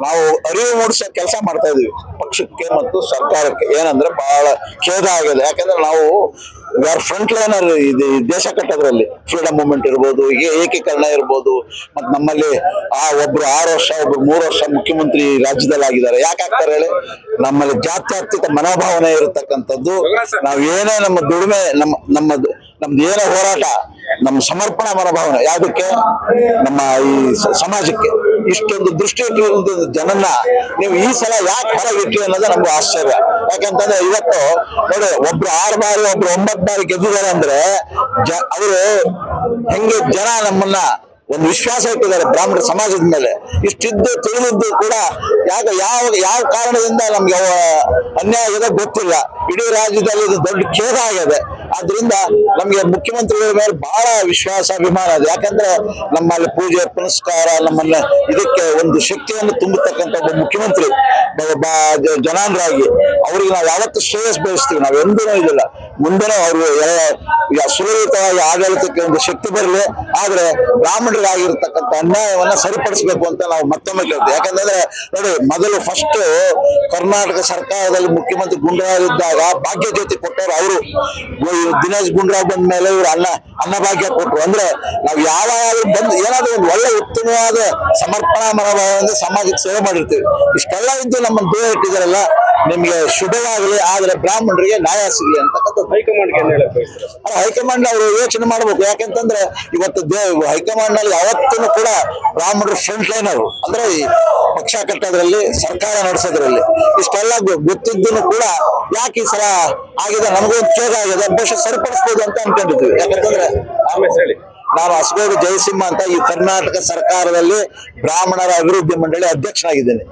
ನಾವು ಅರಿವು ಮೂಡಿಸೋ ಕೆಲಸ ಮಾಡ್ತಾ ಇದೀವಿ ಪಕ್ಷಕ್ಕೆ ಮತ್ತು ಸರ್ಕಾರಕ್ಕೆ. ಏನಂದ್ರೆ ಬಹಳ ಖೇದ ಆಗಿದೆ. ಯಾಕಂದ್ರೆ ನಾವು ಫ್ರಂಟ್ ಲೈನರ್ ಇದೆ ದೇಶ ಕಟ್ಟೋದ್ರಲ್ಲಿ. ಫ್ರೀಡಮ್ ಮೂವ್ಮೆಂಟ್ ಇರ್ಬೋದು, ಏಕೀಕರಣ ಇರ್ಬೋದು, ಮತ್ ನಮ್ಮಲ್ಲಿ ಒಬ್ರು 6 ವರ್ಷ, ಒಬ್ರು 3 ವರ್ಷ ಮುಖ್ಯಮಂತ್ರಿ ರಾಜ್ಯದಲ್ಲಿ ಆಗಿದ್ದಾರೆ. ಯಾಕೆ ಆಗ್ತಾರೆ ಹೇಳಿ? ನಮ್ಮಲ್ಲಿ ಜಾತ್ಯತೀತ ಮನೋಭಾವನೆ ಇರತಕ್ಕಂಥದ್ದು. ನಾವೇನೇ ನಮ್ಮ ದುಡಿಮೆ, ನಮ್ಮದು ಏನೇ ಹೋರಾಟ, ನಮ್ಮ ಸಮರ್ಪಣಾ ಮನೋಭಾವನೆ ಯಾವುದಕ್ಕೆ? ನಮ್ಮ ಈ ಸಮಾಜಕ್ಕೆ. ಇಷ್ಟೊಂದು ದೃಷ್ಟಿ ಇಟ್ಟಿರುವಂತ ಜನನ್ನ ನೀವು ಈ ಸಲ ಯಾಕೆ ಹೊರಗಿಟ್ಟಿ ಅನ್ನೋದು ನಮ್ಗೆ ಆಶ್ಚರ್ಯ. ಯಾಕಂತಂದ್ರೆ ಇವತ್ತು ನೋಡಿ, ಒಬ್ರು 6 ಬಾರಿ, ಒಬ್ರು 9 ಬಾರಿ ಗೆದ್ದಿದ್ದಾರೆ ಅಂದ್ರೆ ಅವರು ಹೆಂಗೆ ಜನ ನಮ್ಮನ್ನ ಒಂದು ವಿಶ್ವಾಸ ಇಟ್ಟಿದ್ದಾರೆ ಬ್ರಾಹ್ಮಣ ಸಮಾಜದ ಮೇಲೆ. ಇಷ್ಟಿದ್ದು ತಿಳಿದಿದ್ದು ಕೂಡ ಯಾವ ಕಾರಣದಿಂದ ನಮ್ಗೆ ಅನ್ಯಾಯ ಆಗಿದೆ ಗೊತ್ತಿಲ್ಲ. ಇಡೀ ರಾಜ್ಯದಲ್ಲಿ ಇದು ದೊಡ್ಡ ಖೇದ ಆಗಿದೆ. ಆದ್ರಿಂದ ನಮ್ಗೆ ಮುಖ್ಯಮಂತ್ರಿಗಳ ಮೇಲೆ ಬಹಳ ವಿಶ್ವಾಸ, ಅಭಿಮಾನ ಇದೆ. ಯಾಕಂದ್ರೆ ನಮ್ಮಲ್ಲಿ ಪೂಜೆ ಪುನಸ್ಕಾರ, ನಮ್ಮನ್ನ ಇದಕ್ಕೆ ಒಂದು ಶಕ್ತಿಯನ್ನು ತುಂಬತಕ್ಕಂಥ ಒಬ್ಬ ಮುಖ್ಯಮಂತ್ರಿ ಜನಾಂಗರಾಗಿ ಅವ್ರಿಗೆ ನಾವು ಯಾವತ್ತೂ ಶ್ರೇಯಸ್ ಬಯಸ್ತೀವಿ. ನಾವು ಎಂದೂ ಇದಿಲ್ಲ. ಮುಂದೆನೂ ಅವರು ಸುಲಲಿತವಾಗಿ ಆಡಳಿತಕ್ಕೆ ಒಂದು ಶಕ್ತಿ ಬರಲಿ. ಆದ್ರೆ ಬ್ರಾಹ್ಮಣರಾಗಿರ್ತಕ್ಕಂಥ ಅನ್ಯಾಯವನ್ನ ಸರಿಪಡಿಸಬೇಕು ಅಂತ ನಾವು ಮತ್ತೊಮ್ಮೆ ಕೇಳ್ತೀವಿ. ಯಾಕಂದ್ರೆ ನೋಡಿ, ಮೊದಲು ಫಸ್ಟ್ ಕರ್ನಾಟಕ ಸರ್ಕಾರದಲ್ಲಿ ಮುಖ್ಯಮಂತ್ರಿ ಗುಂಡೂರಾವ್ ಇದ್ದಾಗ ಭಾಗ್ಯ ಜ್ಯೋತಿ ಕೊಟ್ಟವರು ಅವರು. ದಿನೇಶ್ ಗುಂಡೂರಾವ್ ಬಂದ ಮೇಲೆ ಇವರು ಅನ್ನಭಾಗ್ಯ ಕೊಟ್ಟರು. ಅಂದ್ರೆ ನಾವು ಯಾವಾಗಾದ್ರೂ ಬಂದು ಏನಾದ್ರೂ ಒಂದು ಒಳ್ಳೆ ಉತ್ತಮವಾದ ಸಮರ್ಪಣಾ ಮನೋಭಾವದಿಂದ ಸಮಾಜಕ್ಕೆ ಸೇವೆ ಮಾಡಿರ್ತೀವಿ. ಇಷ್ಟೆಲ್ಲ ಇದ್ದು ನಮ್ಮನ್ನು ದೂರ ಇಟ್ಟಿದಾರಲ್ಲ, ನಿಮ್ಗೆ ಶುಭವಾಗಲಿ, ಆದ್ರೆ ಬ್ರಾಹ್ಮಣರಿಗೆ ನ್ಯಾಯ ಸಿಗಲಿ ಅಂತಕ್ಕಂಥ ಹೈಕಮಾಂಡ್ ಅವರು ಯೋಚನೆ ಮಾಡ್ಬೇಕು. ಯಾಕಂತಂದ್ರೆ ಇವತ್ತು ಹೈಕಮಾಂಡ್ ನಲ್ಲಿ ಯಾವತ್ತೂ ಕೂಡ ಬ್ರಾಹ್ಮಣರು ಫ್ರಂಟ್ ಲೈನರ್. ಅಂದ್ರೆ ಈ ಪಕ್ಷ ಕಟ್ಟೋದ್ರಲ್ಲಿ, ಸರ್ಕಾರ ನಡೆಸೋದ್ರಲ್ಲಿ ಇಷ್ಟೆಲ್ಲ ಗೊತ್ತಿದ್ದೂ ಕೂಡ ಯಾಕೆ ಈ ಸಲ ಆಗಿದೆ ನಮಗೊಂದು ಖೇದ ಆಗಿದೆ. ಬಹುಶಃ ಸರಿಪಡಿಸಬಹುದು ಅಂತ ಅನ್ಕೊಂಡಿದ್ವಿ. ಯಾಕಂತಂದ್ರೆ ನಾನು ಅಸ್ಗೋಡು ಜಯಸಿಂಹ ಅಂತ ಈ ಕರ್ನಾಟಕ ಸರ್ಕಾರದಲ್ಲಿ ಬ್ರಾಹ್ಮಣರ ಅಭಿವೃದ್ಧಿ ಮಂಡಳಿ ಅಧ್ಯಕ್ಷನಾಗಿದ್ದೇನೆ.